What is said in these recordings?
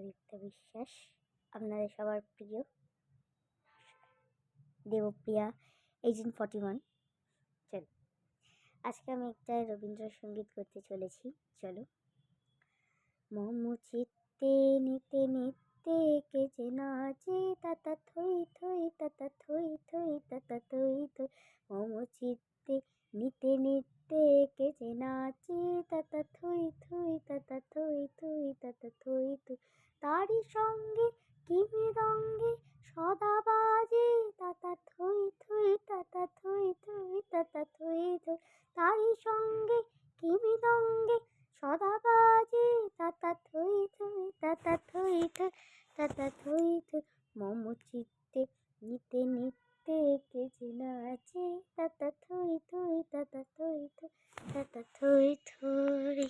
চন্দ্রদীপ্ত বিশ্বাস, আপনাদের সবার প্রিয় দেবপ্রিয়া 1841। চলো, আজকে আমি একটা রবীন্দ্রসঙ্গীত করতে চলেছি। চলো। মম চিত্তে নিতে নিতে কে যে নাচে তাতা থই থই তাতা থই থই তাতা থই থই। মম চিত্তে নিতে নিতে কে যে নাচে তাতা থই থই তাতা থই থই তাতা থই থই। তারি সঙ্গে কি মৃদঙ্গে সদা বাজে তাতা থই থই তাতা থই থই তাতা থই থই। তারি সঙ্গে কি মৃদঙ্গে সদা বাজে তাতা থই থই তাতা থই থই তাতা থই থই। মম চিত্তে নিতে নিতে কে যে নাচে তাতা থই থই তাতা থই থই তাতা থই থই।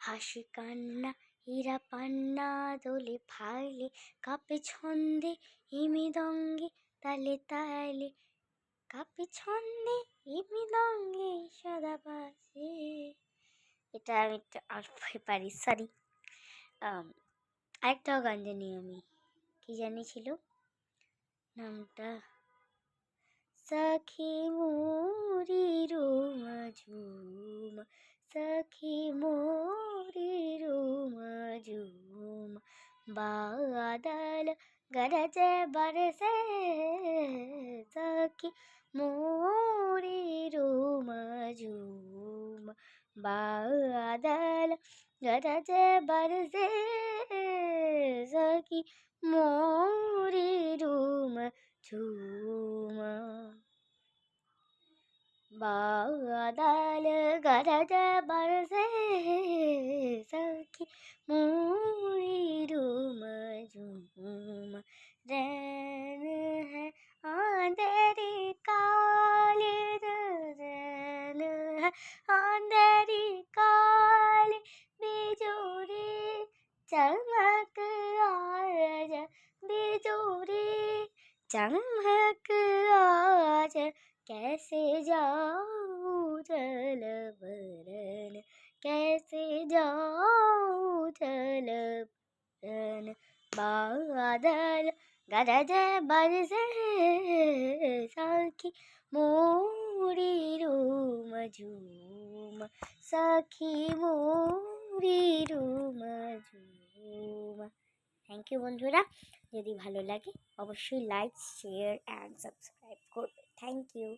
হাসি কান্না হীরা পান্না দোলে ফাইলে কাপে ছন্দে মৃদঙ্গে তালে তালে। কাপে ছন্দে মৃদঙ্গে সদা বাজে। এটা আমি একটা অল্পই পারি, সরি। আরেকটাও গান জানি আমি, কি জানি ছিল নামটা, সখী মোরি রোমা ঝুমা সখী মোরি রোমা ঝুমা বাদল গরজ বরসে সখী মোরি রোমা ঝুমা বাদল গরজ বরসে সখী মোরি রোমা ঝুমা। বাদল গরজ বরসে সখী মোরি রোমা ঝুমা। रैन है आंधेरी काली रैन है आंधेरी काली बिजोरी चमक आज बिजोरी चमक आज। कैसे जाऊं जल भरन कैसे जाऊं जल भरन। बादल गरज बरसे सखी मोरी रोमा ঝুমা सखी मोरी रोमा ঝুমা। থ্যাংক ইউ বন্ধুরা, যদি ভালো লাগে অবশ্যই লাইক শেয়ার অ্যান্ড সাবস্ক্রাইব করবে। Thank you.